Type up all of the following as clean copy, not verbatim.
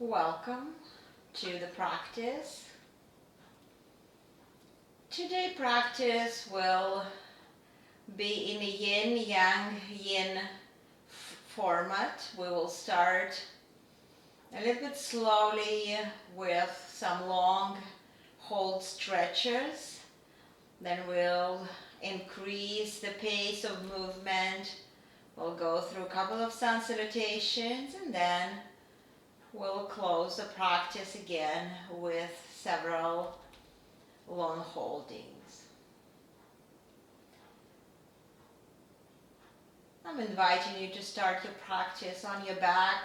Welcome to the practice. Today's practice will be in a Yin-Yang-Yin format. We will start a little bit slowly with some long hold stretches. Then we'll increase the pace of movement. We'll go through a couple of sun salutations and then we'll close the practice again with several long holdings. I'm inviting you to start your practice on your back,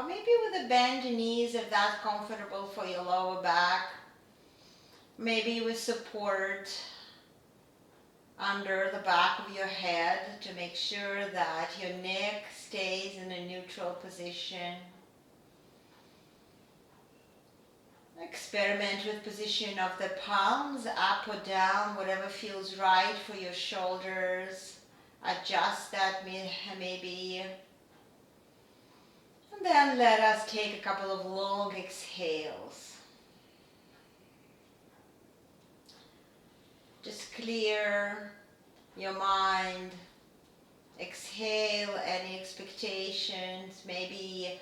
maybe with a bend knees if that's comfortable for your lower back. Maybe with support under the back of your head to make sure that your neck stays in a neutral position. Experiment with position of the palms, up or down, whatever feels right for your shoulders. Adjust that maybe. And then let us take a couple of long exhales. Just clear your mind. Exhale any expectations. Maybe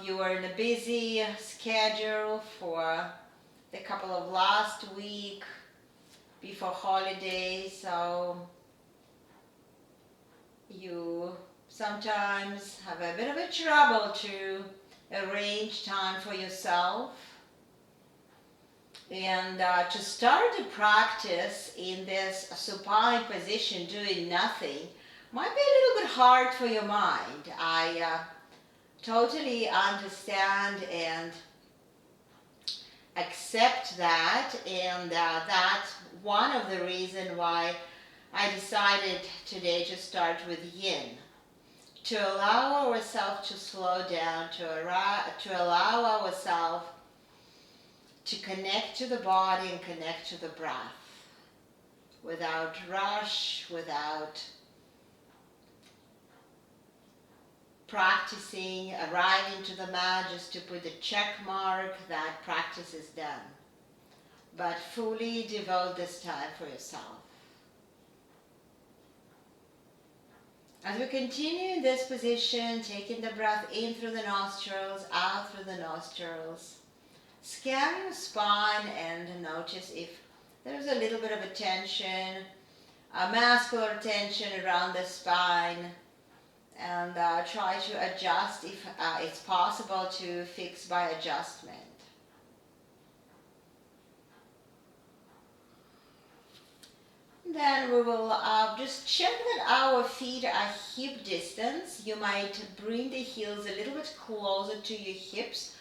you are in a busy schedule for the couple of last week before holidays, so you sometimes have a bit of a trouble to arrange time for yourself. And to start the practice in this supine position, doing nothing, might be a little bit hard for your mind. I totally understand and accept that, and that's one of the reasons why I decided today to start with Yin, to allow ourselves to slow down, to allow ourselves to connect to the body and connect to the breath without rush, without practicing, arriving to the mat just to put the check mark that practice is done. But fully devote this time for yourself. As we continue in this position, taking the breath in through the nostrils, out through the nostrils, scan your spine and notice if there's a little bit of a tension, a muscular tension around the spine, and try to adjust if it's possible to fix by adjustment. Then we will just check that our feet are hip distance. You might bring the heels a little bit closer to your hips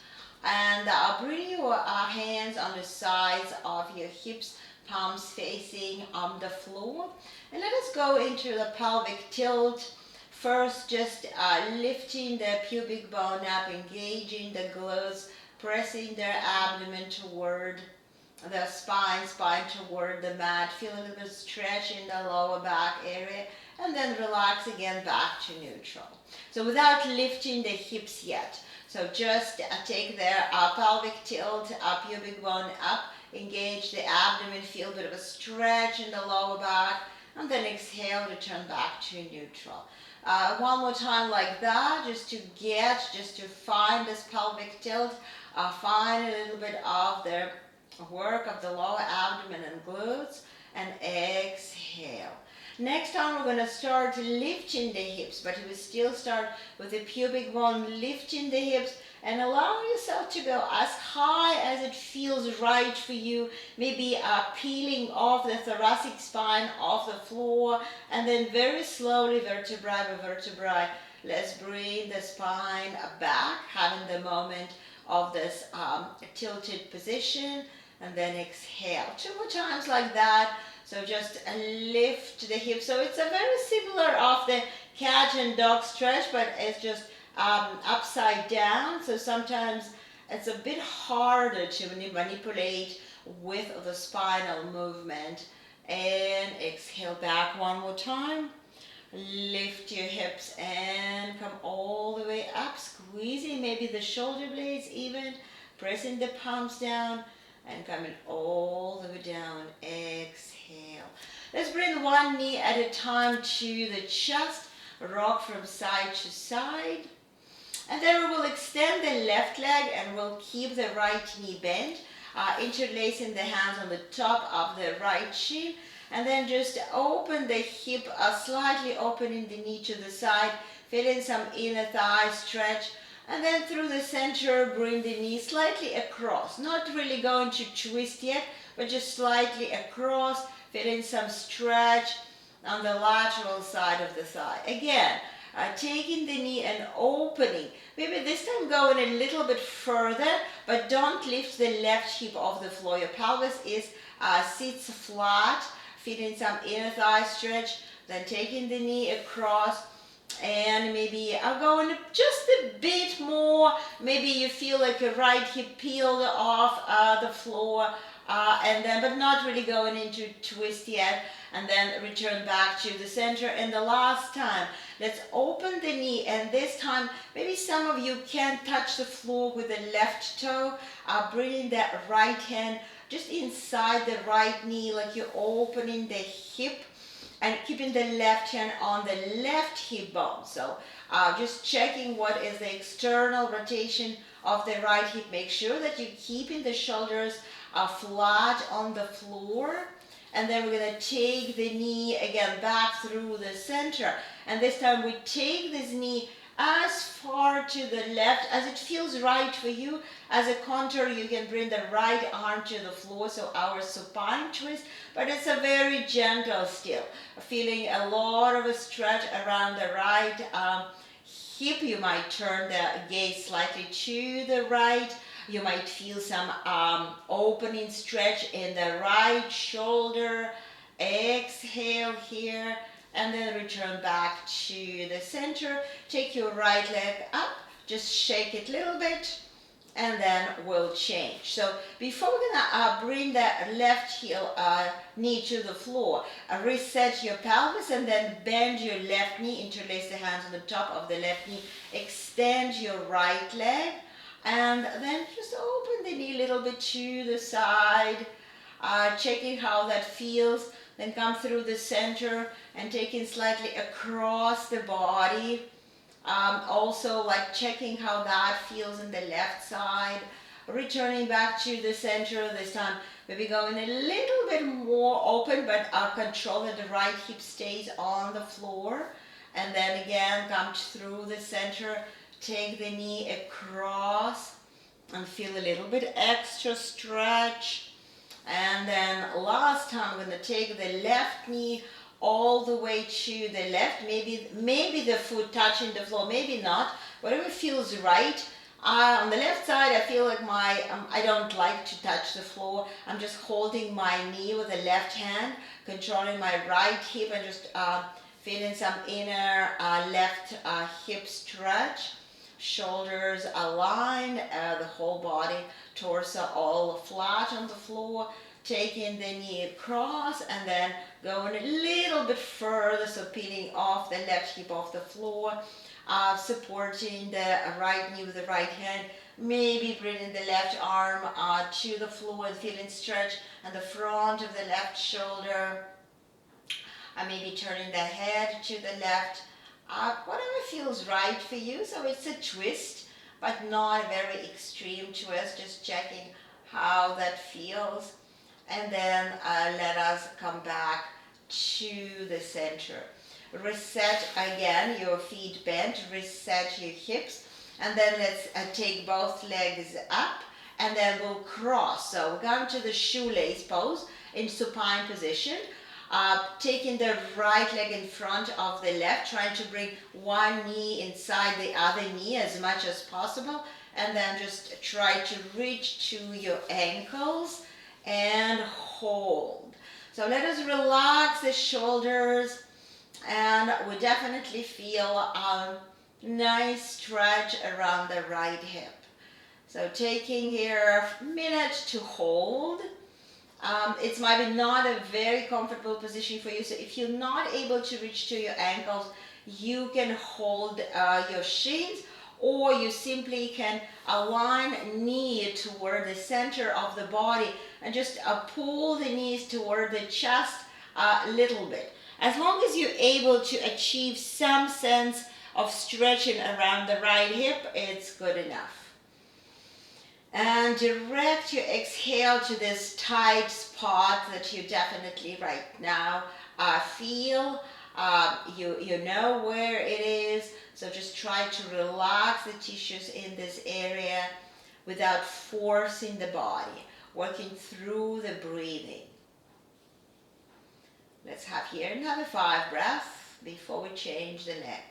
and bring your hands on the sides of your hips, palms facing on the floor. And let us go into the pelvic tilt. First, just lifting the pubic bone up, engaging the glutes, pressing their abdomen toward the spine toward the mat. Feel a little bit of stretch in the lower back area, and then relax again back to neutral. So without lifting the hips yet. So just take their pelvic tilt, pubic bone up, engage the abdomen, feel a bit of a stretch in the lower back, and then exhale, return back to neutral. One more time like that, just to find this pelvic tilt, find a little bit of the work of the lower abdomen and glutes, and exhale. Next time we're going to start lifting the hips, but we still start with the pubic bone, lifting the hips and allow yourself to go as high as it feels right for you. Maybe peeling off the thoracic spine off the floor, and then very slowly, vertebra by vertebra, let's bring the spine back, having the moment of this tilted position, and then exhale. 2 more times like that. So just lift the hips. So it's a very similar of the cat and dog stretch, but it's just upside down. So sometimes it's a bit harder to manipulate with the spinal movement. And exhale back one more time. Lift your hips and come all the way up, squeezing maybe the shoulder blades even, pressing the palms down, and coming all the way down. Exhale. Let's bring one knee at a time to the chest, rock from side to side. And then we will extend the left leg and we'll keep the right knee bent, interlacing the hands on the top of the right shin. And then just open the hip, slightly opening the knee to the side, feeling some inner thigh stretch. And then through the center, bring the knee slightly across. Not really going to twist yet, but just slightly across, feeling some stretch on the lateral side of the thigh. Again, taking the knee and opening. Maybe this time going a little bit further, but don't lift the left hip off the floor. Your pelvis sits flat, feeling some inner thigh stretch. Then taking the knee across and maybe going just a bit more. Maybe you feel like your right hip peeled off the floor, and then but not really going into twist yet. And then return back to the center. And the last time, let's open the knee. And this time, maybe some of you can touch the floor with the left toe. Bringing that right hand just inside the right knee, like you're opening the hip. And keeping the left hand on the left hip bone. So just checking what is the external rotation of the right hip. Make sure that you're keeping the shoulders flat on the floor. And then we're going to take the knee again back through the center. And this time we take this knee as far to the left as it feels right for you. As a contour, you can bring the right arm to the floor, so our supine twist, but it's a very gentle still. Feeling a lot of a stretch around the right hip. You might turn the gaze slightly to the right. You might feel some opening stretch in the right shoulder. Exhale here. And then return back to the center. Take your right leg up. Just shake it a little bit. And then we'll change. So before we're going to bring that left heel knee to the floor, reset your pelvis and then bend your left knee. Interlace the hands on the top of the left knee. Extend your right leg. And then just open the knee a little bit to the side. Checking how that feels. Then come through the center and taking slightly across the body. Also like checking how that feels in the left side. Returning back to the center this time. Maybe going a little bit more open, but control that the right hip stays on the floor. And then again, come through the center. Take the knee across and feel a little bit extra stretch. And then last time, I'm going to take the left knee all the way to the left. Maybe the foot touching the floor, maybe not. Whatever feels right. On the left side, I feel like I don't like to touch the floor. I'm just holding my knee with the left hand, controlling my right hip and just feeling some inner left hip stretch. Shoulders aligned, the whole body, torso all flat on the floor. Taking the knee across and then going a little bit further, so peeling off the left hip off the floor. Supporting the right knee with the right hand. Maybe bringing the left arm to the floor and feeling stretch on the front of the left shoulder. Maybe turning the head to the left. Whatever feels right for you. So it's a twist, but not a very extreme twist. Just checking how that feels. And then let us come back to the center. Reset again, your feet bent. Reset your hips. And then let's take both legs up. And then we'll cross. So we're going to the shoelace pose in supine position. Taking the right leg in front of the left, trying to bring one knee inside the other knee as much as possible, and then just try to reach to your ankles and hold. So let us relax the shoulders, and we definitely feel a nice stretch around the right hip. So taking here a minute to hold. It's maybe not a very comfortable position for you, so if you're not able to reach to your ankles, you can hold your shins, or you simply can align knee toward the center of the body and just pull the knees toward the chest a little bit. As long as you're able to achieve some sense of stretching around the right hip, it's good enough. And direct your exhale to this tight spot that you definitely right now feel. You know where it is, so just try to relax the tissues in this area without forcing the body, working through the breathing. Let's have here another 5 breaths before we change the neck.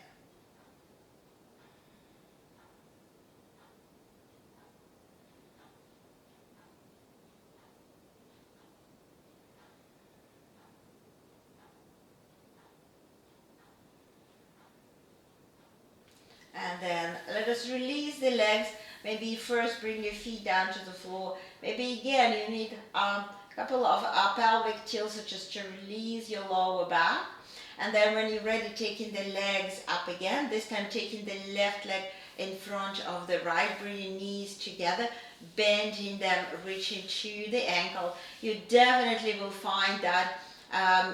And then let us release the legs. Maybe first bring your feet down to the floor. Maybe again you need a couple of pelvic tilts, just to release your lower back. And then when you're ready, taking the legs up again, this time taking the left leg in front of the right, bring your knees together, bending them, reaching to the ankle. You definitely will find that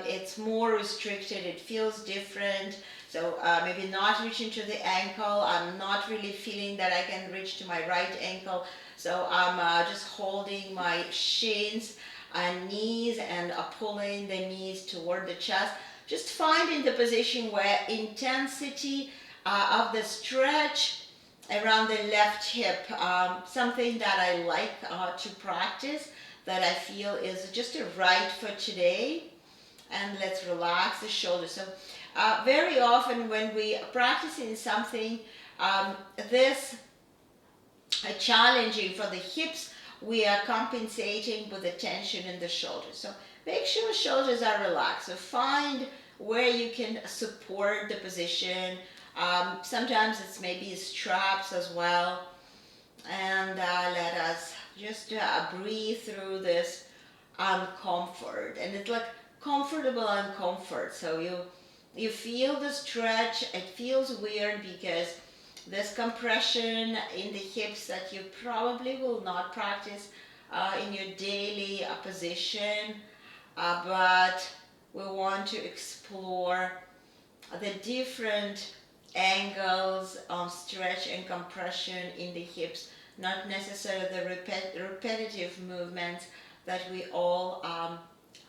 it's more restricted, it feels different. So maybe not reaching to the ankle. I'm not really feeling that I can reach to my right ankle. So I'm just holding my shins and knees and pulling the knees toward the chest. Just finding the position where intensity of the stretch around the left hip, something that I like to practice, that I feel is just right for today. And let's relax the shoulders. So very often when we are practicing something this challenging for the hips, we are compensating with the tension in the shoulders. So make sure shoulders are relaxed. So find where you can support the position. Sometimes it's maybe straps as well. And let us just breathe through this uncomfort. And it's like comfortable uncomfort. So you feel the stretch. It feels weird because this compression in the hips that you probably will not practice in your daily position, but we want to explore the different angles of stretch and compression in the hips, not necessarily the repetitive movements that we all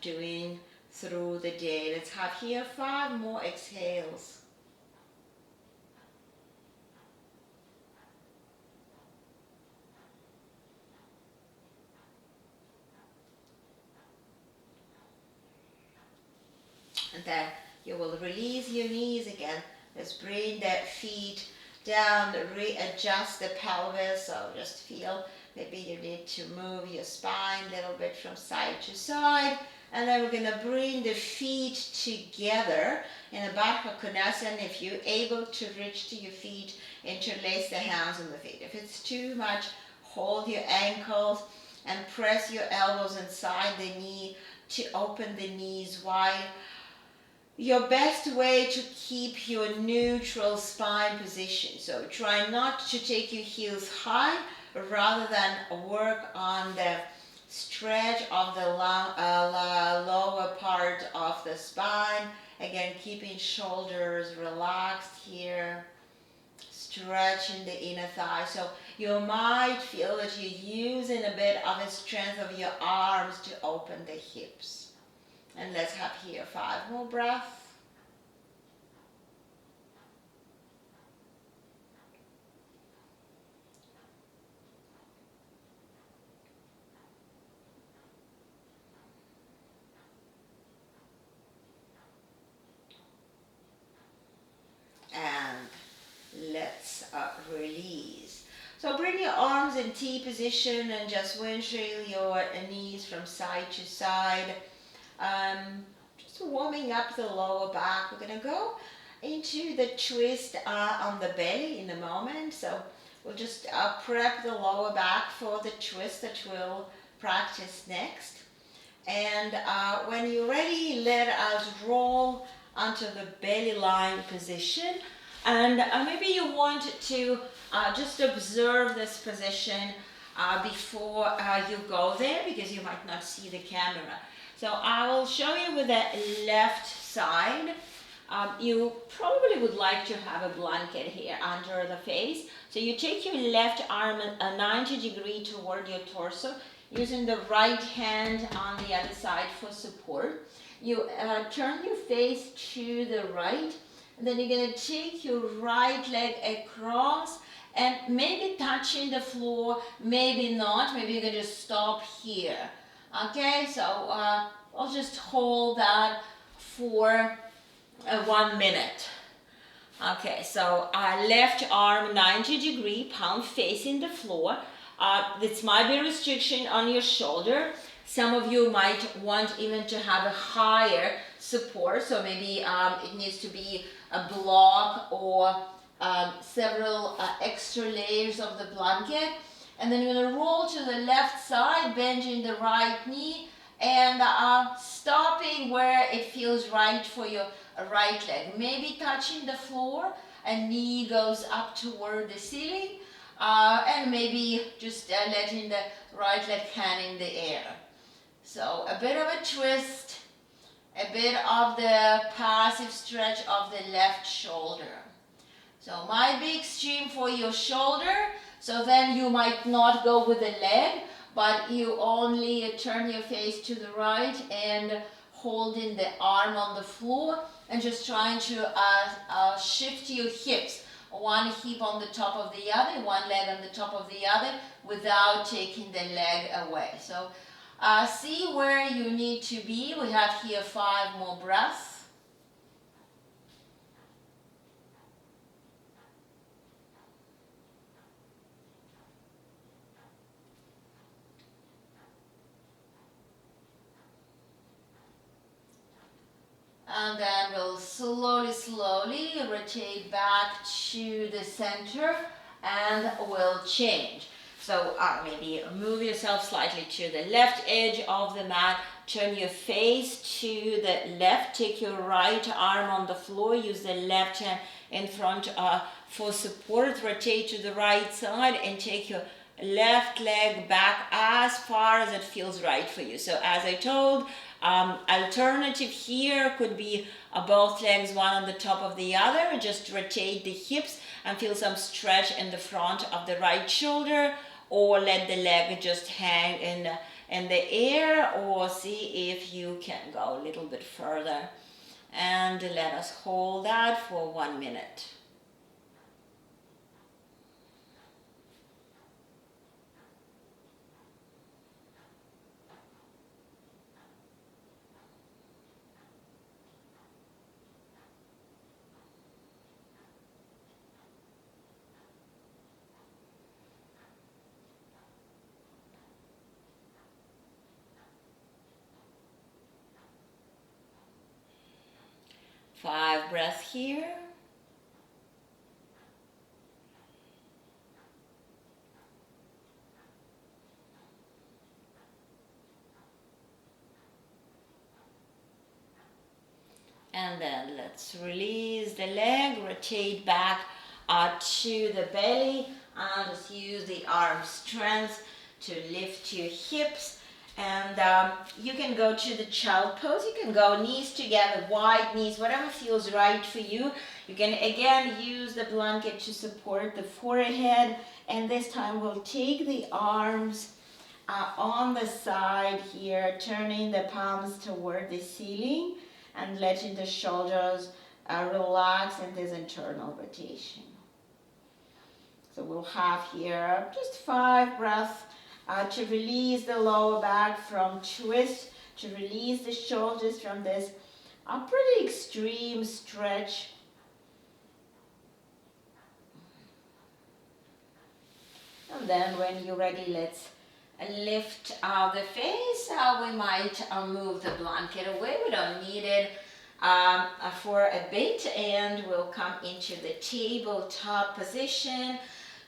doing through the day. Let's have here 5 more exhales. And then you will release your knees again. Let's bring the feet down, readjust the pelvis. So just feel maybe you need to move your spine a little bit from side to side. And then we're going to bring the feet together in a Baddha Konasana. If you're able to reach to your feet, interlace the hands on the feet. If it's too much, hold your ankles and press your elbows inside the knee to open the knees wide. Your best way to keep your neutral spine position. So try not to take your heels high, rather than work on the stretch of the lower part of the spine. Again, keeping shoulders relaxed here, stretching the inner thigh. So you might feel that you're using a bit of the strength of your arms to open the hips. And let's have here 5 more breaths. And let's release. So bring your arms in T position and just windshield your knees from side to side. Just warming up the lower back. We're going to go into the twist on the belly in a moment. So we'll just prep the lower back for the twist that we'll practice next. And when you're ready, let us roll onto the belly line position. And maybe you want to just observe this position before you go there, because you might not see the camera. So I will show you with the left side. You probably would like to have a blanket here under the face. So you take your left arm 90 degrees toward your torso, using the right hand on the other side for support. You turn your face to the right, and then you're going to take your right leg across and maybe touching the floor, maybe not, maybe you can just stop here. Okay, so I'll just hold that for 1 minute. Okay, so left arm 90 degree, palm facing the floor. This might be a restriction on your shoulder. Some of you might want even to have a higher support, so maybe it needs to be a block or several extra layers of the blanket. And then you're going to roll to the left side, bending the right knee, and stopping where it feels right for your right leg. Maybe touching the floor, and knee goes up toward the ceiling, and maybe just letting the right leg hang in the air. So a bit of a twist, a bit of the passive stretch of the left shoulder. So might be extreme for your shoulder, so then you might not go with the leg, but you only turn your face to the right and holding the arm on the floor and just trying to shift your hips. One hip on the top of the other, one leg on the top of the other, without taking the leg away. So see where you need to be. We have here 5 more breaths. And then we'll slowly rotate back to the center, and we'll change. So maybe move yourself slightly to the left edge of the mat, turn your face to the left, take your right arm on the floor, use the left hand in front for support, rotate to the right side and take your left leg back as far as it feels right for you. So as I told, alternative here could be both legs one on the top of the other. Just rotate the hips and feel some stretch in the front of the right shoulder, or let the leg just hang in the air, or see if you can go a little bit further. And let us hold that for 1 minute. Five breaths here. And then let's release the leg, rotate back to the belly, and just use the arm strength to lift your hips. And you can go to the child pose. You can go knees together, wide knees, whatever feels right for you. You can again use the blanket to support the forehead. And this time we'll take the arms on the side here, turning the palms toward the ceiling and letting the shoulders relax in this internal rotation. So we'll have here just 5 breaths to release the lower back from twist, to release the shoulders from this pretty extreme stretch. And then when you're ready, let's lift the face. We might move the blanket away. We don't need it for a bit, and we'll come into the tabletop position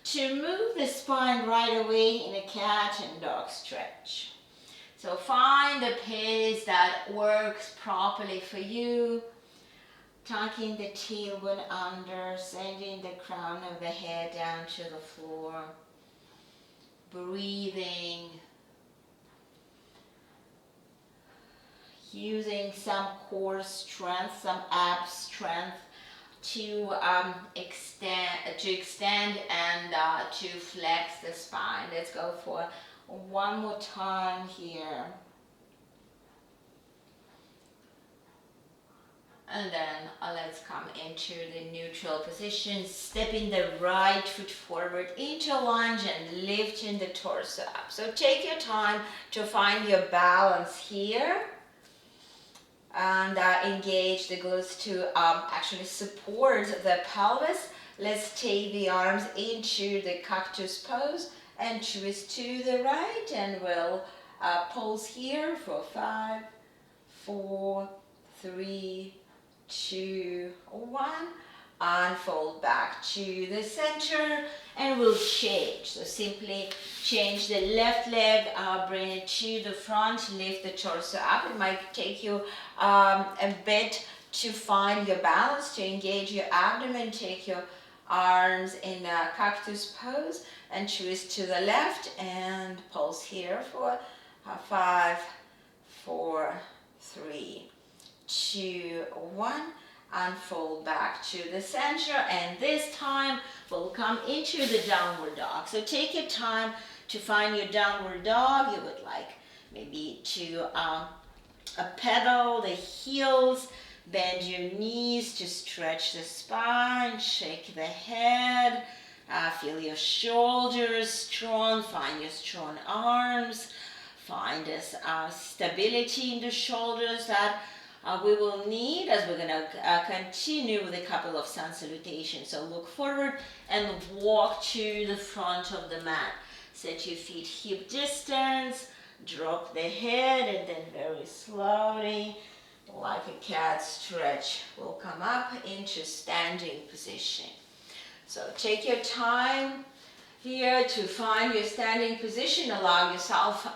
to move the spine right away in a cat and dog stretch. So find a pace that works properly for you. Tucking the tailbone under, sending the crown of the head down to the floor. Breathing. Using some core strength, some ab strength to extend and to flex the spine. Let's go for one more time here. And then let's come into the neutral position, stepping the right foot forward into lunge and lifting the torso up. So take your time to find your balance here. And engage the glutes to actually support the pelvis. Let's take the arms into the cactus pose and twist to the right, and we'll pulse here for 5, 4, 3, 2, 1. Unfold back to the center, and we'll change. So simply change the left leg, bring it to the front, lift the torso up. It might take you a bit to find your balance, to engage your abdomen. Take your arms in a cactus pose and twist to the left and pulse here for 5, 4, 3, 2, 1. Unfold back to the center, and this time we'll come into the downward dog. So take your time to find your downward dog. You would like maybe to pedal the heels, bend your knees to stretch the spine, shake the head, feel your shoulders strong, find your strong arms, find this stability in the shoulders that we will need as we're going to continue with a couple of sun salutations. So look forward and walk to the front of the mat. Set your feet hip distance, drop the head, and then very slowly, like a cat stretch, we'll come up into standing position. So take your time here to find your standing position. Allow yourself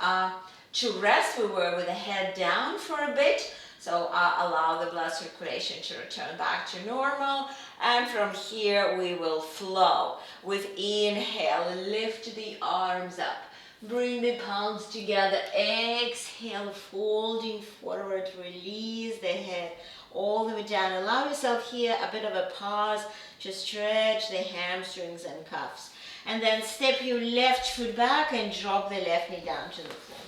to rest. We were with the head down for a bit. So allow the blood circulation to return back to normal. And from here we will flow. With inhale, lift the arms up. Bring the palms together. Exhale, folding forward. Release the head all the way down. Allow yourself here a bit of a pause to stretch the hamstrings and cuffs. And then step your left foot back and drop the left knee down to the floor.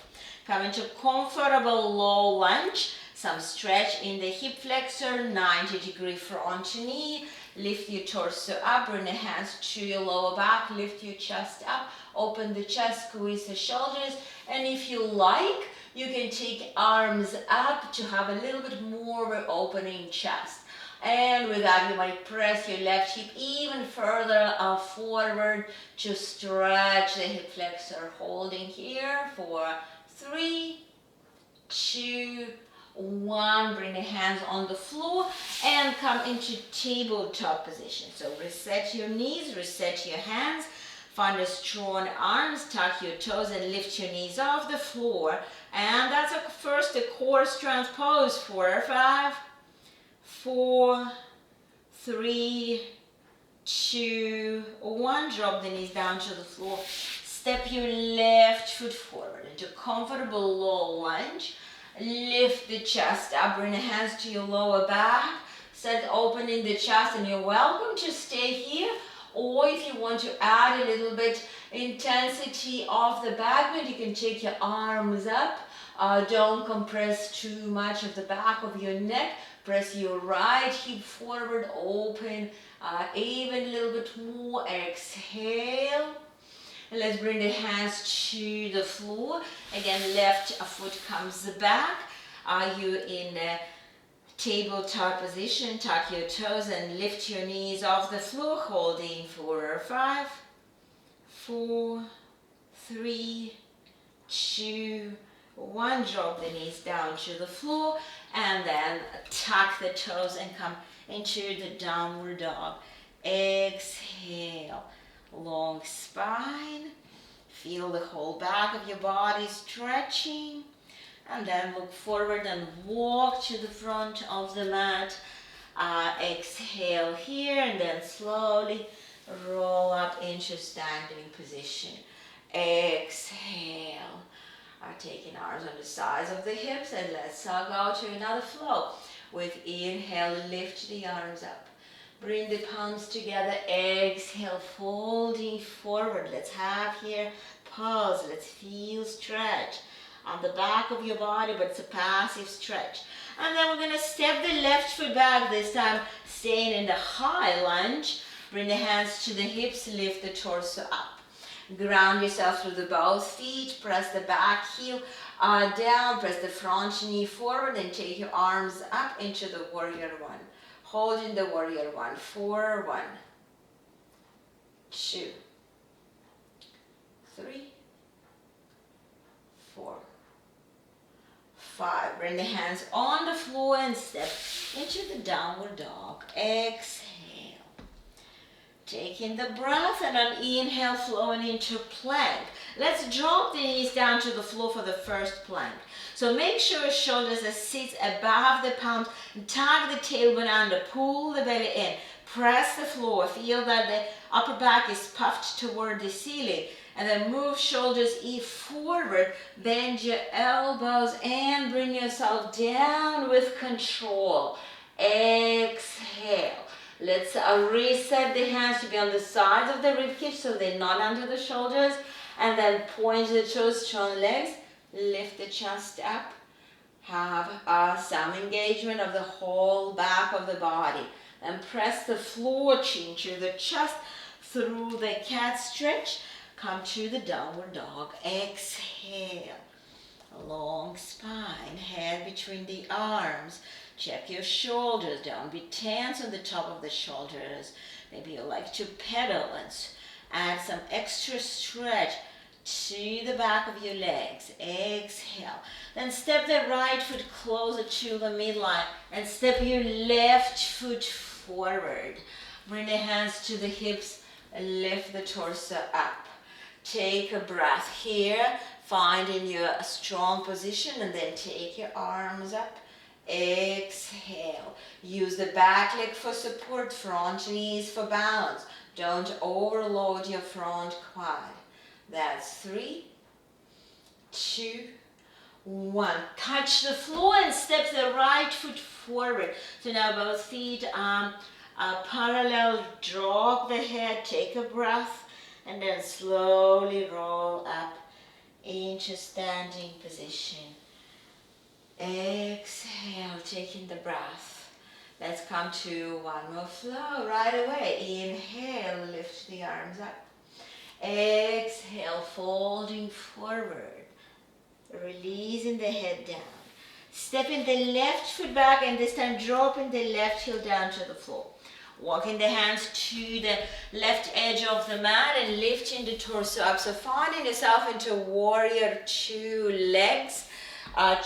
Come into comfortable low lunge. Some stretch in the hip flexor, 90-degree front knee. Lift your torso up, bring the hands to your lower back, lift your chest up, open the chest, squeeze the shoulders. And if you like, you can take arms up to have a little bit more of an opening chest. And with that, you might press your left hip even further forward to stretch the hip flexor. Holding here for 3, 2, 1, bring the hands on the floor and come into tabletop position. So reset your knees, reset your hands, find a strong arms, tuck your toes and lift your knees off the floor. And that's first a core strength pose for 5, 4, 3, 2, 1. Drop the knees down to the floor. Step your left foot forward into comfortable low lunge. Lift the chest up, bring the hands to your lower back, start opening the chest, and you're welcome to stay here. Or if you want to add a little bit intensity of the back bend, you can take your arms up. Don't compress too much of the back of your neck. Press your right hip forward, open, even a little bit more. Exhale. And let's bring the hands to the floor. Again, left foot comes back. Are you in a tabletop position? Tuck your toes and lift your knees off the floor, holding for 5, 4, 3, 2, 1. Drop the knees down to the floor and then tuck the toes and come into the downward dog. Exhale. Long spine, feel the whole back of your body stretching, and then look forward and walk to the front of the mat. Exhale here and then slowly roll up into standing position. Exhale. Taking arms on the sides of the hips, and let's go to another flow. With inhale, lift the arms up. Bring the palms together. Exhale, folding forward. Let's have here pause. Let's feel stretch on the back of your body, but it's a passive stretch. And then we're going to step the left foot back, this time staying in the high lunge. Bring the hands to the hips, lift the torso up. Ground yourself through the both feet, press the back heel down, press the front knee forward, and take your arms up into the warrior one. Hold in the warrior one. 4, 1, 2, 3, 4, 5. Bring the hands on the floor and step into the downward dog. Exhale. Taking the breath, and on inhale, flowing into plank. Let's drop the knees down to the floor for the first plank. So make sure your shoulders are sit above the palms. Tuck the tailbone under, pull the belly in. Press the floor. Feel that the upper back is puffed toward the ceiling. And then move shoulders forward. Bend your elbows and bring yourself down with control. Exhale. Let's reset the hands to be on the sides of the ribcage so they're not under the shoulders. And then point the toes, strong legs. Lift the chest up. Have some engagement of the whole back of the body. Then press the floor, chin to the chest through the cat stretch. Come to the downward dog. Exhale. Long spine, head between the arms. Check your shoulders, don't be tense on the top of the shoulders. Maybe you like to pedal and add some extra stretch to the back of your legs. Exhale. Then step the right foot closer to the midline and step your left foot forward. Bring the hands to the hips and lift the torso up. Take a breath here, finding your strong position, and then take your arms up. Exhale. Use the back leg for support, front knees for balance. Don't overload your front quad. That's 3, 2, 1. Touch the floor and step the right foot forward. So now both feet parallel. Drop the head, take a breath, and then slowly roll up into standing position. Exhale, taking the breath. Let's come to one more flow right away. Inhale, lift the arms up. Exhale, folding forward. Releasing the head down. Stepping the left foot back, and this time dropping the left heel down to the floor. Walking the hands to the left edge of the mat and lifting the torso up. So finding yourself into warrior 2 legs.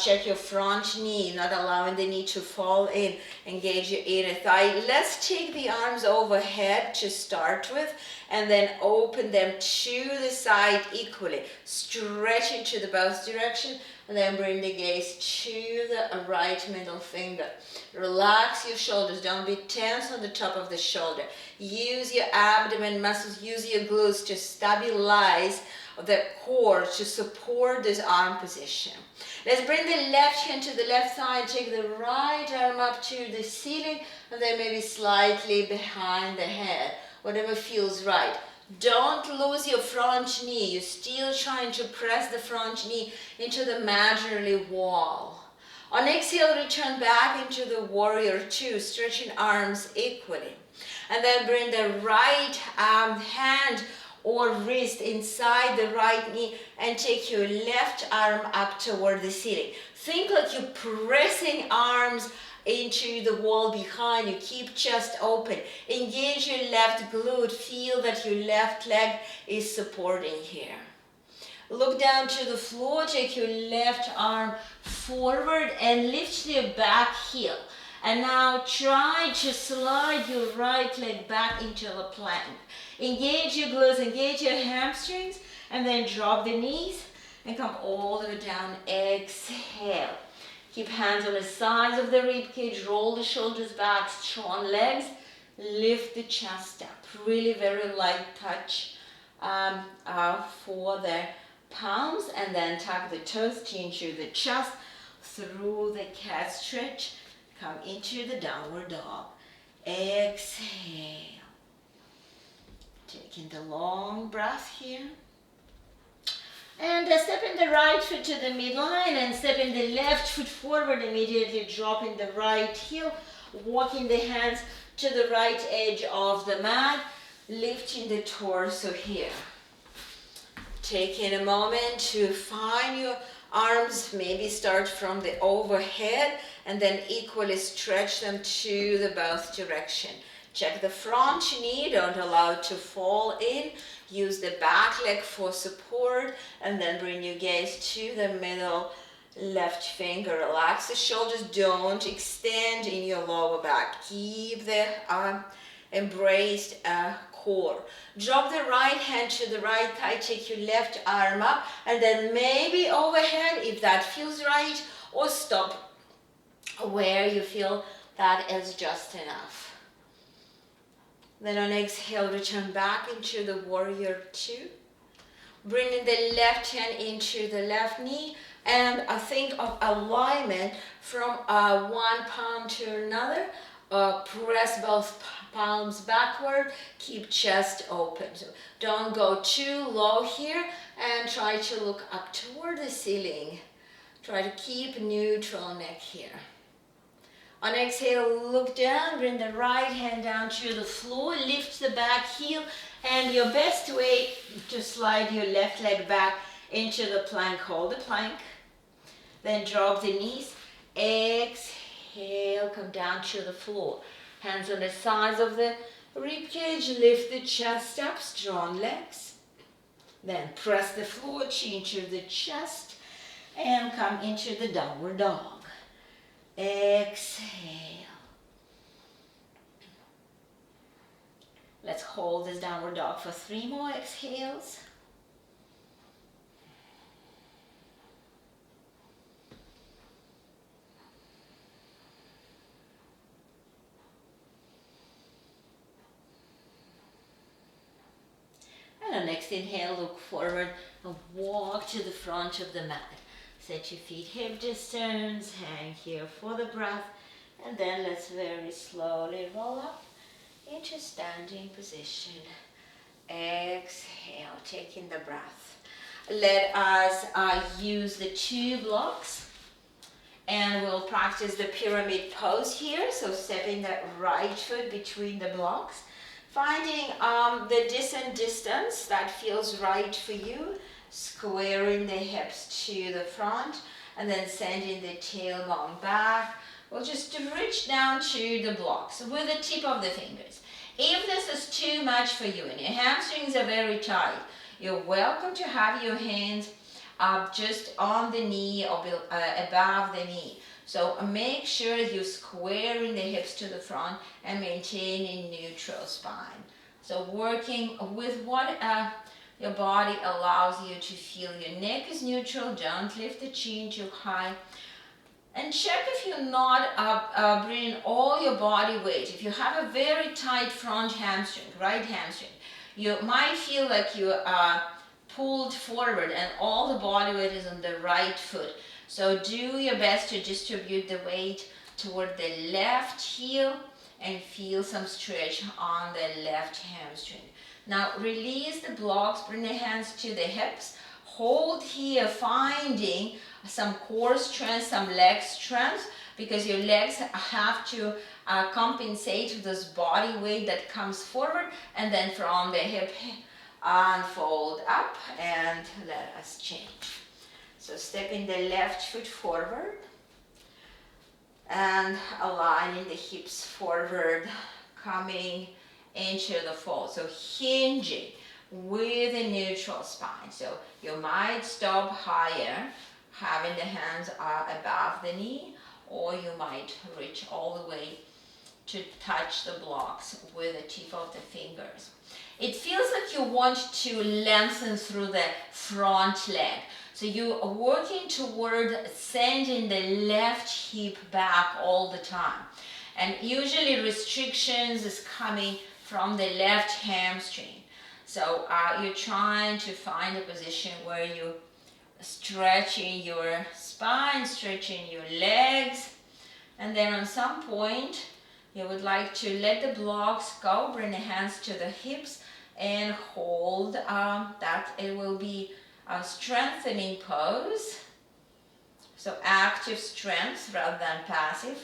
Check your front knee, not allowing the knee to fall in. Engage your inner thigh. Let's take the arms overhead to start with, and then open them to the side equally. Stretch into the both direction, and then bring the gaze to the right middle finger. Relax your shoulders. Don't be tense on the top of the shoulder. Use your abdomen muscles. Use your glutes to stabilize the core, to support this arm position. Let's bring the left hand to the left thigh. Take the right arm up to the ceiling, and then maybe slightly behind the head. Whatever feels right. Don't lose your front knee. You're still trying to press the front knee into the imaginary wall. On exhale, return back into the warrior 2, stretching arms equally. And then bring the right hand or wrist inside the right knee and take your left arm up toward the ceiling. Think like you're pressing arms into the wall behind you. Keep chest open. Engage your left glute. Feel that your left leg is supporting here. Look down to the floor. Take your left arm forward and lift your back heel. And now try to slide your right leg back into the plank. Engage your glutes, engage your hamstrings, and then drop the knees and come all the way down. Exhale. Keep hands on the sides of the rib cage, roll the shoulders back, strong legs, lift the chest up. Really very light touch for the palms, and then tuck the toes, chin to the chest, through the cat stretch, come into the downward dog. Exhale. Taking the long breath here. And stepping the right foot to the midline and stepping the left foot forward, immediately dropping the right heel, walking the hands to the right edge of the mat, lifting the torso here. Taking a moment to find your arms, maybe start from the overhead and then equally stretch them to the both direction. Check the front knee, don't allow it to fall in. Use the back leg for support and then bring your gaze to the middle left finger. Relax the shoulders, don't extend in your lower back. Keep the embraced core. Drop the right hand to the right thigh, take your left arm up and then maybe overhead if that feels right, or stop where you feel that is just enough. Then on exhale, return back into the warrior two. Bringing the left hand into the left knee, and think of alignment from one palm to another. Press both palms backward, keep chest open. So don't go too low here and try to look up toward the ceiling. Try to keep neutral neck here. On exhale, look down, bring the right hand down to the floor, lift the back heel, and your best way to slide your left leg back into the plank. Hold the plank, then drop the knees, exhale, come down to the floor. Hands on the sides of the rib cage, lift the chest up, strong legs. Then press the floor, chin to the chest, and come into the downward dog. Exhale. Let's hold this downward dog for 3 more exhales. And on next inhale, look forward and walk to the front of the mat. Set your feet hip distance, hang here for the breath, and then let's very slowly roll up into standing position. Exhale, taking the breath. Let us use the 2 blocks, and we'll practice the pyramid pose here. So stepping the right foot between the blocks, finding the decent distance that feels right for you. Squaring the hips to the front and then sending the tailbone back. We'll just reach down to the blocks with the tip of the fingers. If this is too much for you and your hamstrings are very tight, you're welcome to have your hands up just on the knee or above the knee. So make sure you're squaring the hips to the front and maintaining neutral spine. So working with what your body allows you to feel. Your neck is neutral, don't lift the chin too high. And check if you're not bringing all your body weight. If you have a very tight front hamstring, right hamstring, you might feel like you are pulled forward and all the body weight is on the right foot. So do your best to distribute the weight toward the left heel and feel some stretch on the left hamstring. Now release the blocks, bring the hands to the hips, hold here, finding some core strength, some leg strength, because your legs have to compensate with this body weight that comes forward, and then from the hip unfold up and let us change. So stepping the left foot forward and aligning the hips forward, coming into the fold. So hinging with a neutral spine. So you might stop higher, having the hands above the knee, or you might reach all the way to touch the blocks with the tip of the fingers. It feels like you want to lengthen through the front leg. So you are working toward sending the left hip back all the time. And usually restrictions is coming from the left hamstring. So you're trying to find a position where you're stretching your spine, stretching your legs, and then on some point you would like to let the blocks go, bring the hands to the hips and hold that. It will be a strengthening pose, so active strength rather than passive,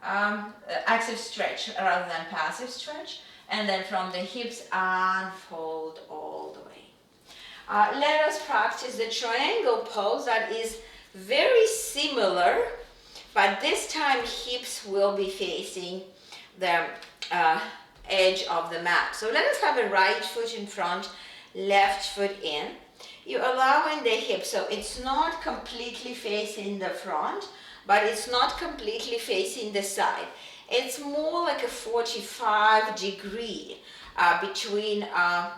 active stretch rather than passive stretch, and then from the hips unfold all the way. Let us practice the triangle pose that is very similar, but this time hips will be facing the edge of the mat. So let us have a right foot in front, left foot in. You're allowing the hips, so it's not completely facing the front, but it's not completely facing the side. It's more like a 45-degree between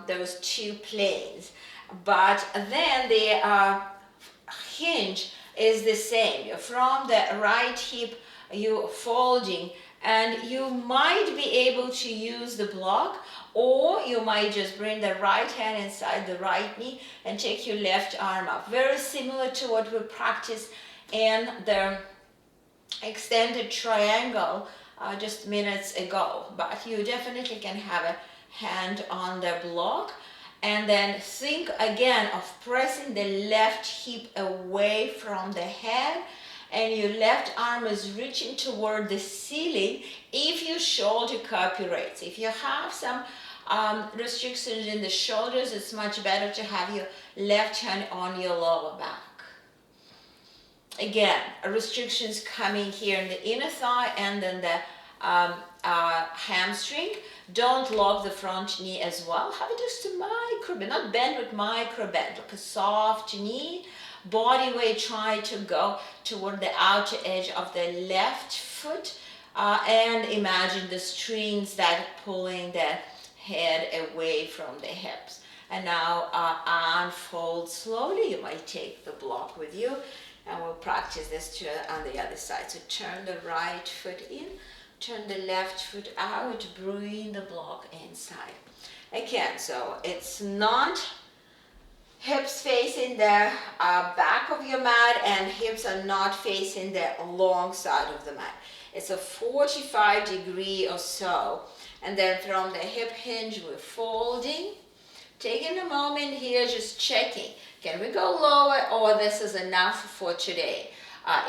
those two planes. But then the hinge is the same. From the right hip, you're folding, and you might be able to use the block, or you might just bring the right hand inside the right knee and take your left arm up. Very similar to what we practiced in the extended triangle just minutes ago, but you definitely can have a hand on the block. And then think again of pressing the left hip away from the head, and your left arm is reaching toward the ceiling if your shoulder cooperates. If you have some restrictions in the shoulders, it's much better to have your left hand on your lower back. Again, restrictions coming here in the inner thigh and then the hamstring. Don't lock the front knee as well. Have it just a micro bend, not bend, but micro bend, like a soft knee. Body weight, try to go toward the outer edge of the left foot, and imagine the strings that are pulling the head away from the hips. And now unfold slowly. You might take the block with you, and we'll practice this on the other side. So turn the right foot in, turn the left foot out, bring the block inside. Again, so it's not hips facing the back of your mat, and hips are not facing the long side of the mat. It's a 45-degree or so. And then from the hip hinge, we're folding. Taking a moment here, just checking. Can we go lower, or this is enough for today?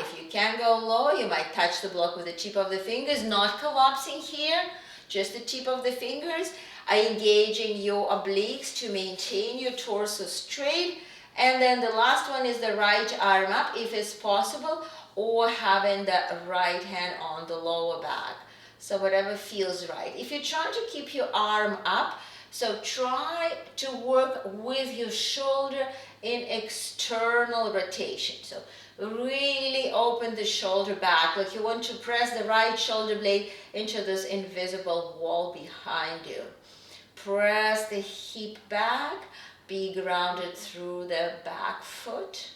If you can go lower, you might touch the block with the tip of the fingers, not collapsing here, just the tip of the fingers. Engaging your obliques to maintain your torso straight. And then the last one is the right arm up if it's possible, or having the right hand on the lower back. So whatever feels right. If you're trying to keep your arm up, so try to work with your shoulder in external rotation. So really open the shoulder back, like you want to press the right shoulder blade into this invisible wall behind you. Press the hip back, be grounded through the back foot.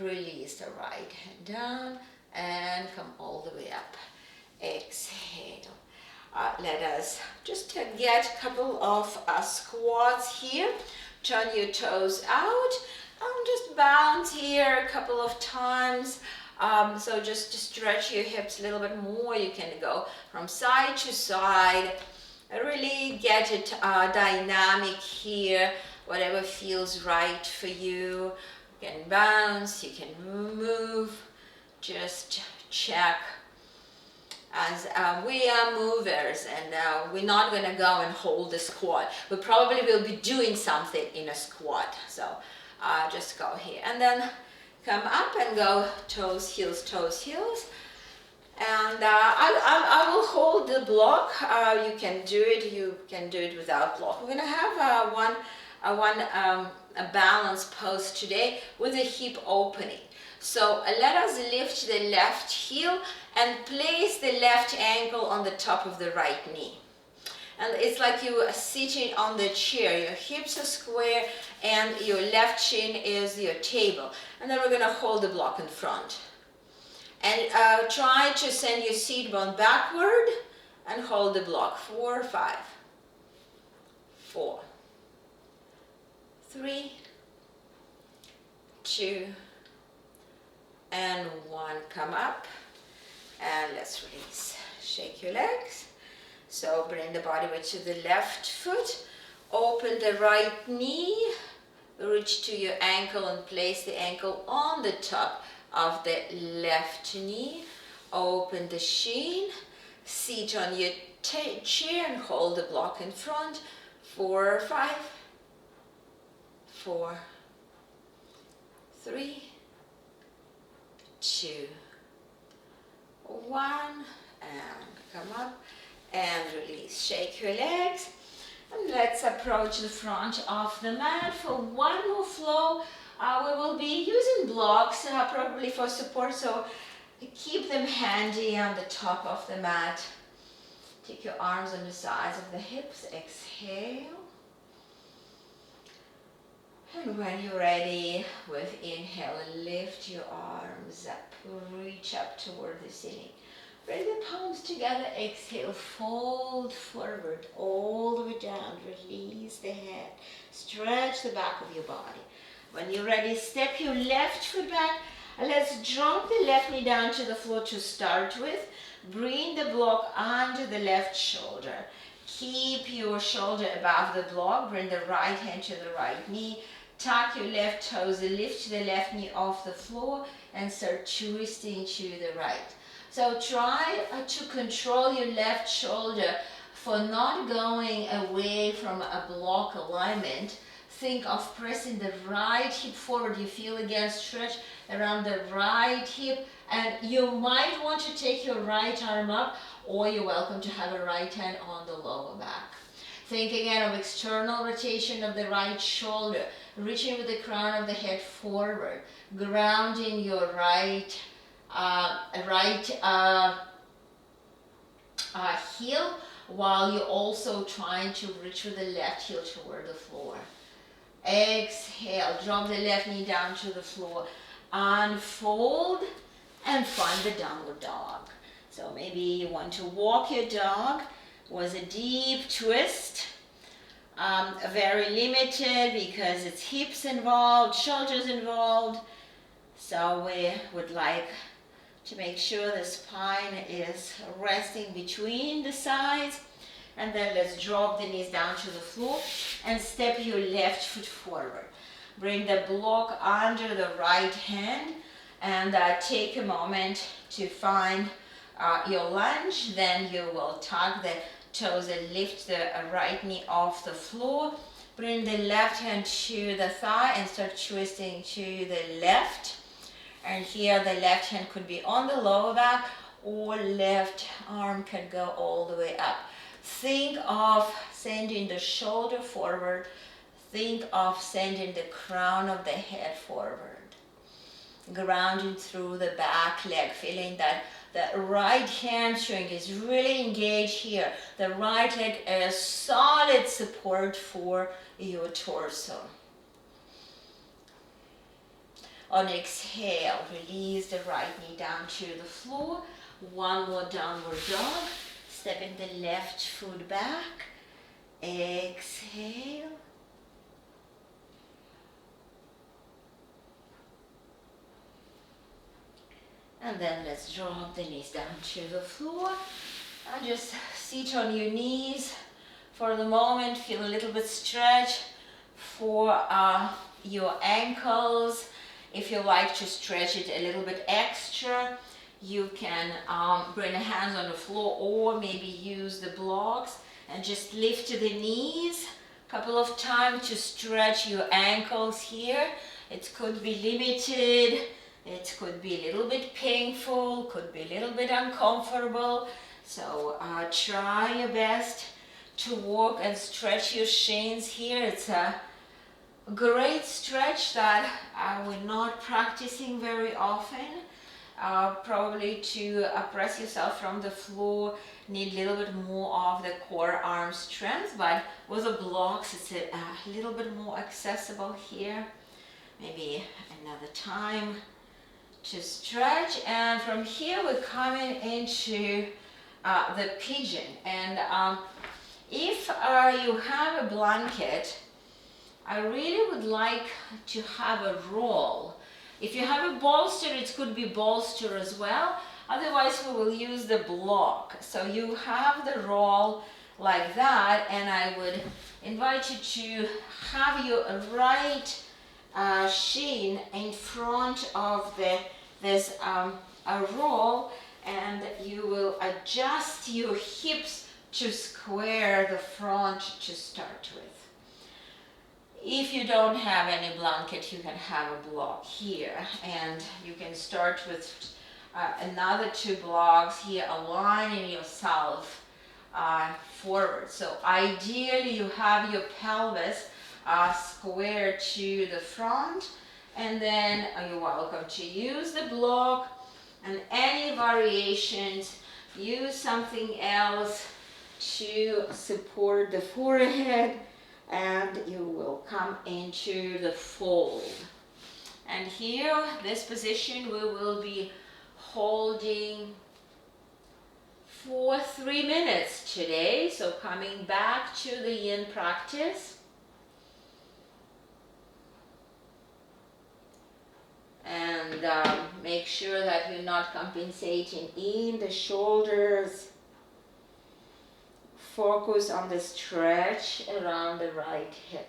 Release the right hand down and come all the way up. Exhale. Let us just get a couple of squats here. Turn your toes out and just bounce here a couple of times. So just to stretch your hips a little bit more. You can go from side to side. Really get it dynamic here, whatever feels right for you. You can bounce, you can move, just check. As we are movers, and we're not going to go and hold the squat. We probably will be doing something in a squat. So just go here. And then come up and go toes, heels, toes, heels. And I will hold the block. You can do it without block. We're going to have a balance pose today with the hip opening. So let us lift the left heel and place the left ankle on the top of the right knee. And it's like you are sitting on the chair. Your hips are square and your left shin is your table. And then we're going to hold the block in front. And try to send your seat bone backward and hold the block. 4, 5, 4, 3, 2, and 1. Come up and let's release. Shake your legs. So bring the body weight to the left foot. Open the right knee. Reach to your ankle and place the ankle on the top of the left knee. Open the shin. Sit on your chair and hold the block in front. 4, 5, 4, 3, 2, 1, and come up and release. Shake your legs and let's approach the front of the mat for one more flow. We will be using blocks probably for support, so keep them handy on the top of the mat. Take your arms on the sides of the hips. Exhale. And when you're ready, with inhale, lift your arms up, reach up toward the ceiling. Bring the palms together, exhale, fold forward, all the way down, release the head, stretch the back of your body. When you're ready, step your left foot back, and let's drop the left knee down to the floor to start with. Bring the block under the left shoulder. Keep your shoulder above the block, bring the right hand to the right knee, tuck your left toes, lift the left knee off the floor, and start twisting to the right. So try to control your left shoulder for not going away from a block alignment. Think of pressing the right hip forward. You feel again stretch around the right hip, and you might want to take your right arm up, or you're welcome to have a right hand on the lower back. Think again of external rotation of the right shoulder, reaching with the crown of the head forward, grounding your right heel, while you're also trying to reach with the left heel toward the floor. Exhale, drop the left knee down to the floor, unfold, and find the downward dog. So maybe you want to walk your dog with a deep twist. Very limited because it's hips involved, shoulders involved. So we would like to make sure the spine is resting between the sides. And then let's drop the knees down to the floor and step your left foot forward. Bring the block under the right hand and take a moment to find your lunge. Then you will tuck the toes and lift the right knee off the floor. Bring the left hand to the thigh and start twisting to the left. And here the left hand could be on the lower back, or left arm can go all the way up. Think of sending the shoulder forward. Think of sending the crown of the head forward. Grounding through the back leg, feeling that the right hamstring is really engaged here. The right leg is solid support for your torso. On exhale, release the right knee down to the floor. One more downward dog. Stepping the left foot back. Exhale. And then let's drop the knees down to the floor. And just sit on your knees for the moment. Feel a little bit stretch for your ankles. If you like to stretch it a little bit extra, you can bring the hands on the floor or maybe use the blocks and just lift the knees a couple of times to stretch your ankles here. It could be limited, it could be a little bit painful, could be a little bit uncomfortable. So try your best to walk and stretch your shins here. It's a great stretch that we're not practicing very often. probably to press yourself from the floor, need a little bit more of the core arm strength, but with the blocks it's a little bit more accessible here. Maybe another time to stretch, and from here we're coming into the pigeon. And if you have a blanket, I really would like to have a roll. If you have a bolster, it could be bolster as well. Otherwise, we will use the block. So you have the roll like that, and I would invite you to have your right shin in front of this a roll, and you will adjust your hips to square the front to start with. If you don't have any blanket, you can have a block here, and you can start with another 2 blocks here, aligning yourself forward. So ideally you have your pelvis square to the front, and then you're welcome to use the block, and any variations, use something else to support the forehead, and you will come into the fold. And here, this position, we will be holding for 3 minutes today. So coming back to the yin practice. And make sure that you're not compensating in the shoulders. Focus on the stretch around the right hip.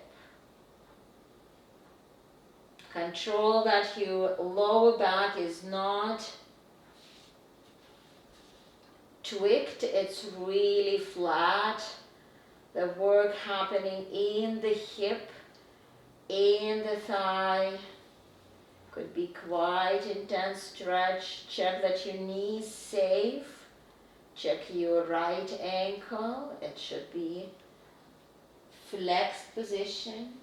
Control that your lower back is not tweaked, it's really flat. The work happening in the hip, in the thigh. Could be quite intense stretch. Check that your knee's safe. Check your right ankle. It should be flexed position.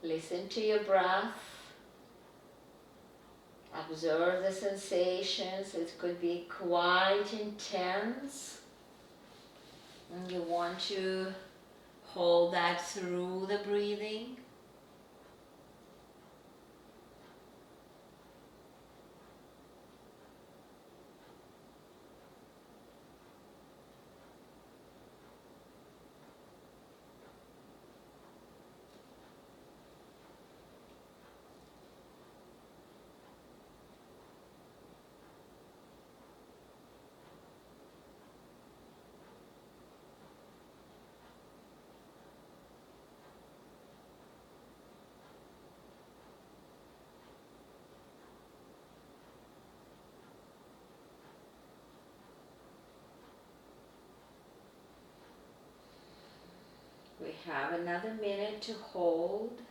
Listen to your breath. Observe the sensations. It could be quite intense. And you want to hold that through the breathing. We have another minute to hold.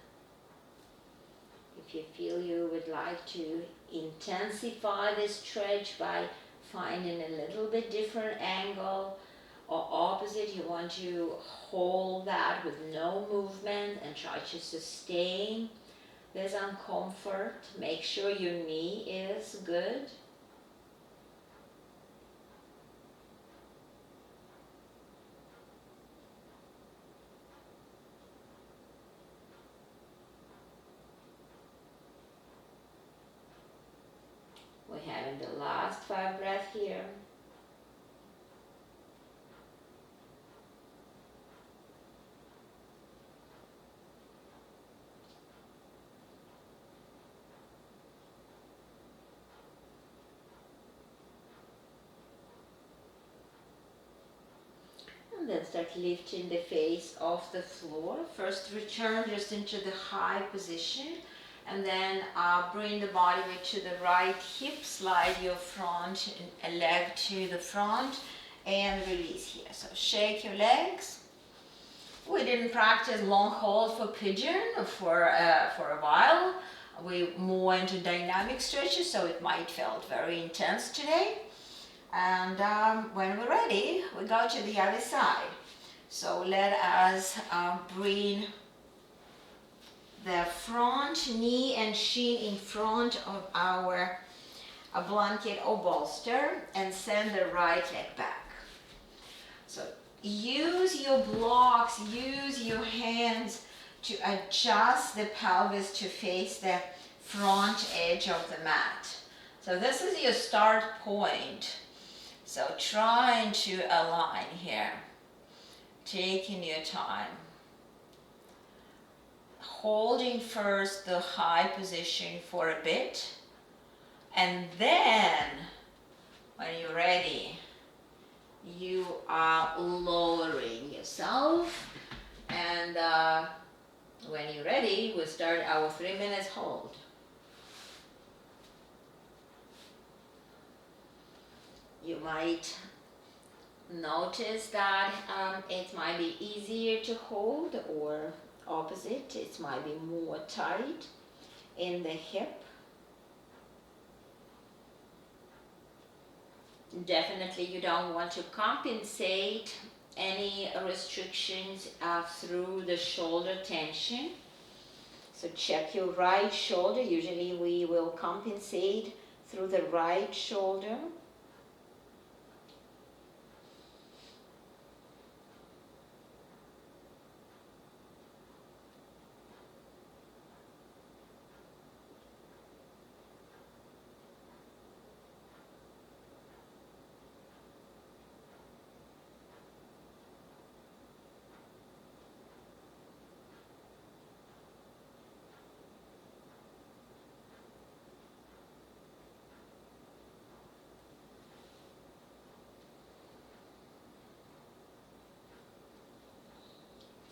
If you feel you would like to intensify this stretch by finding a little bit different angle, or opposite, you want to hold that with no movement and try to sustain this uncomfort. Make sure your knee is good. We're having the last 5 breaths here. And then start lifting the face off the floor. First return just into the high position, and then bring the body weight to the right hip, slide your front leg to the front, and release here. So shake your legs. We didn't practice long hold for pigeon for a while. we more into dynamic stretches, so it might feel very intense today. And when we're ready, we go to the other side. So let us bring the front knee and shin in front of our blanket or bolster, and send the right leg back. So use your blocks, use your hands to adjust the pelvis to face the front edge of the mat. So this is your start point. So trying to align here, taking your time. Holding first the high position for a bit, and then when you're ready, you are lowering yourself, and when you're ready, we'll start our 3 minutes hold. You might notice that it might be easier to hold, or opposite, it might be more tight in the hip. Definitely you don't want to compensate any restrictions through the shoulder tension. So check your right shoulder. Usually we will compensate through the right shoulder.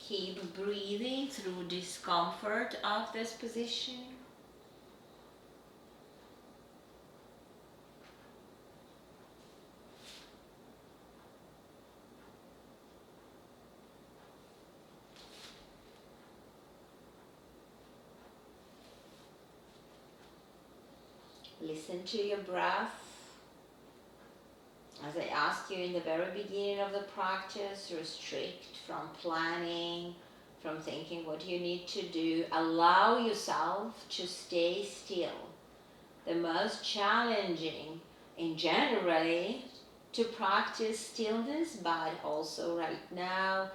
Keep breathing through discomfort of this position. Listen to your breath. As I asked you in the very beginning of the practice, restrict from planning, from thinking what you need to do. Allow yourself to stay still. The most challenging in generally to practice stillness, but also right now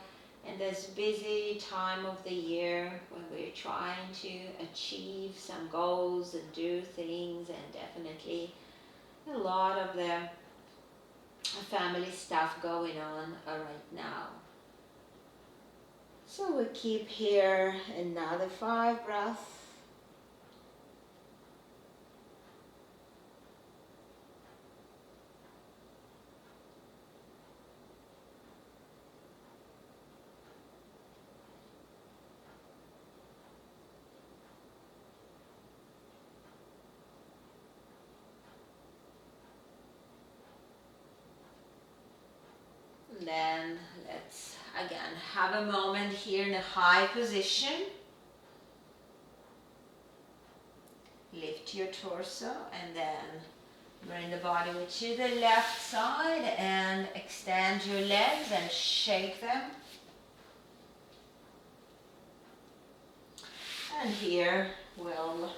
in this busy time of the year when we're trying to achieve some goals and do things, and definitely a lot of the family stuff going on right now. So we keep here another 5 breaths. Then let's again have a moment here in a high position. Lift your torso and then bring the body to the left side and extend your legs and shake them. And here we'll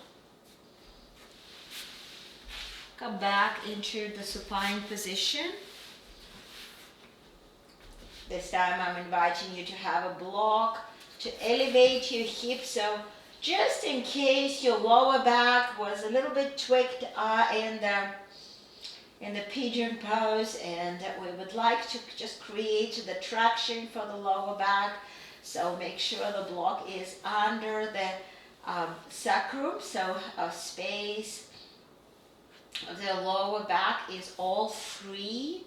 go back into the supine position. This time I'm inviting you to have a block to elevate your hips. So just in case your lower back was a little bit tweaked in the pigeon pose, and we would like to just create the traction for the lower back. So make sure the block is under the sacrum, so a space. The lower back is all free.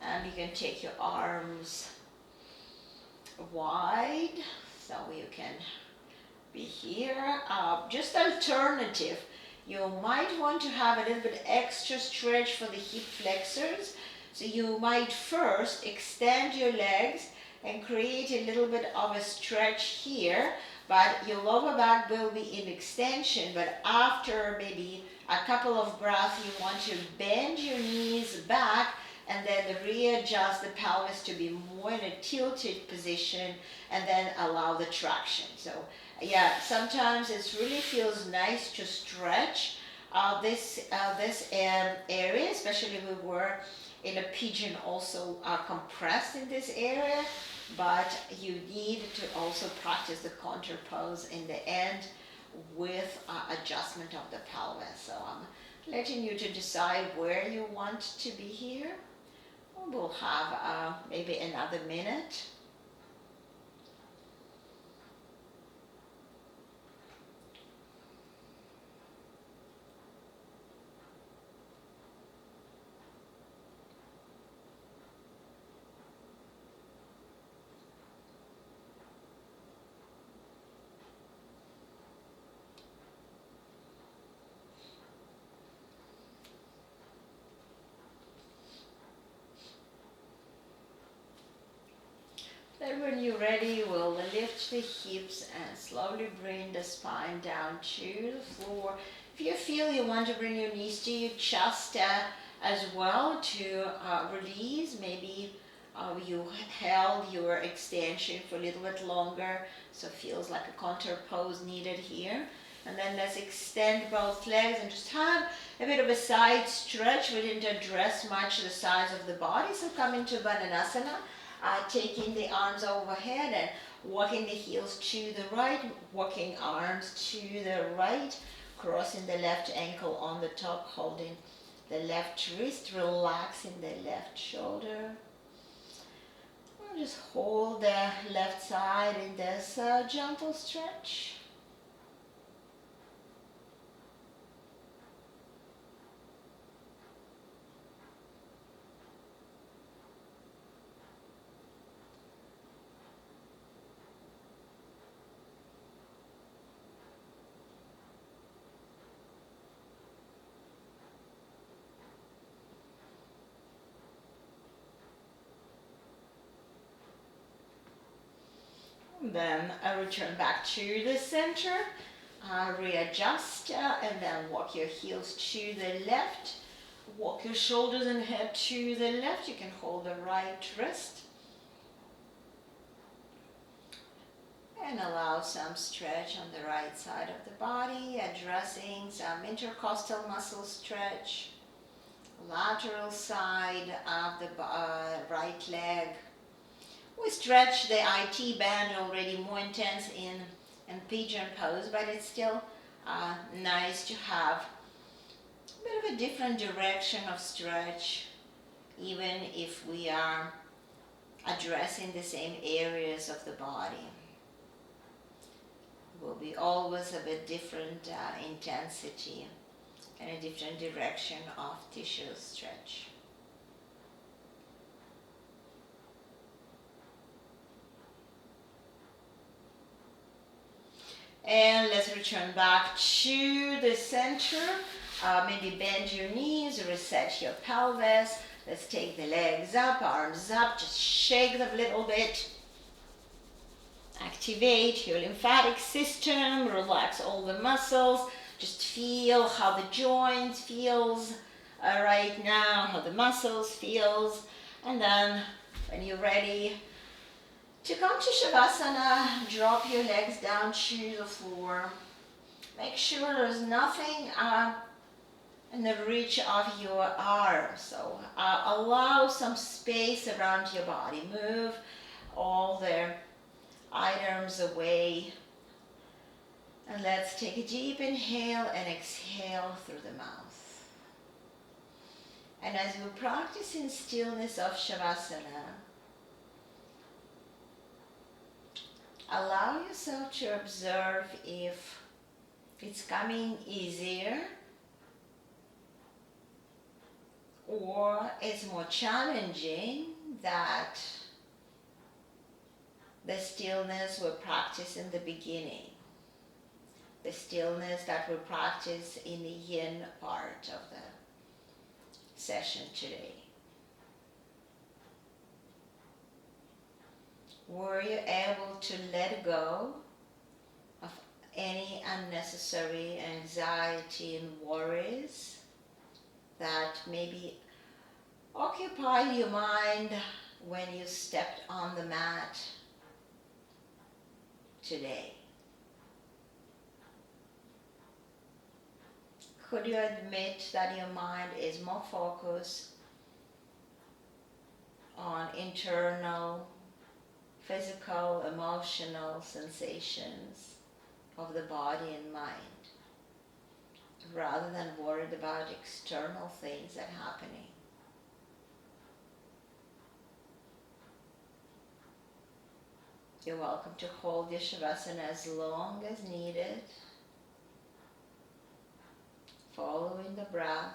And you can take your arms wide, so you can be here. Just alternative, you might want to have a little bit extra stretch for the hip flexors. So you might first extend your legs and create a little bit of a stretch here but your lower back will be in extension, but after maybe a couple of breaths, you want to bend your knees back and then readjust the pelvis to be more in a tilted position and then allow the traction. So yeah, sometimes it really feels nice to stretch this area, especially if we were in a pigeon also compressed in this area, but you need to also practice the contour pose in the end with adjustment of the pelvis. So I'm letting you to decide where you want to be here. We'll have maybe another minute. Then when you're ready, we'll lift the hips and slowly bring the spine down to the floor. If you feel you want to bring your knees to your chest as well to release, maybe you held your extension for a little bit longer, so it feels like a contour pose needed here. And then let's extend both legs and just have a bit of a side stretch. We didn't address much the size of the body, so come into Bandhanasana. Taking the arms overhead and walking the heels to the right, walking arms to the right, crossing the left ankle on the top, holding the left wrist, relaxing the left shoulder. And just hold the left side in this gentle stretch. Then return back to the center, readjust, and then walk your heels to the left. Walk your shoulders and head to the left. You can hold the right wrist. And allow some stretch on the right side of the body, addressing some intercostal muscle stretch, lateral side of the right leg. We stretch the IT band already more intense in pigeon pose, but it's still nice to have a bit of a different direction of stretch, even if we are addressing the same areas of the body. Will be always a bit different intensity and a different direction of tissue stretch. And let's return back to the center. Maybe bend your knees, reset your pelvis. Let's take the legs up, arms up, just shake them a little bit. Activate your lymphatic system, relax all the muscles. Just feel how the joints feels right now, how the muscles feels. And then when you're ready to come to Shavasana, drop your legs down to the floor. Make sure there's nothing in the reach of your arms. So allow some space around your body. Move all the items away. And let's take a deep inhale and exhale through the mouth. And as we practice in stillness of Shavasana, allow yourself to observe if it's coming easier or it's more challenging that the stillness we practice in the beginning, the stillness that we practice in the yin part of the session today. Were you able to let go any unnecessary anxiety and worries that maybe occupy your mind when you stepped on the mat today. Could you admit that your mind is more focused on internal, physical, emotional sensations of the body and mind, rather than worried about external things that are happening? You're welcome to hold your Shavasana as long as needed, following the breath.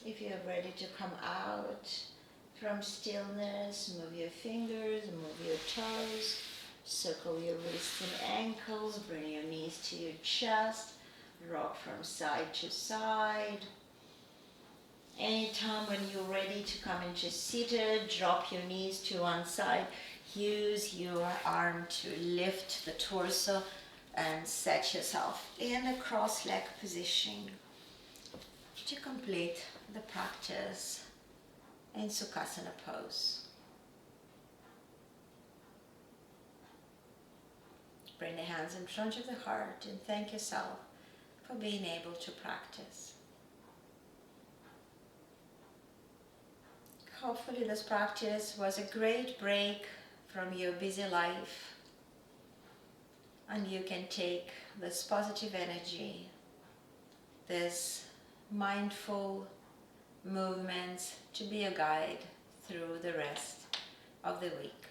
If you're ready to come out from stillness, move your fingers, move your toes, circle your wrists and ankles, bring your knees to your chest, rock from side to side. Anytime when you're ready to come into seated, drop your knees to one side. Use your arm to lift the torso and set yourself in a cross-leg position to complete the practice in Sukhasana pose. Bring the hands in front of the heart and thank yourself for being able to practice. Hopefully this practice was a great break from your busy life, and you can take this positive energy, this mindful movements to be a guide through the rest of the week.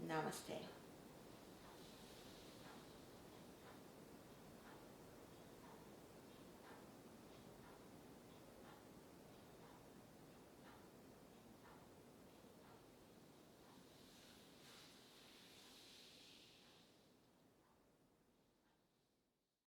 Namaste.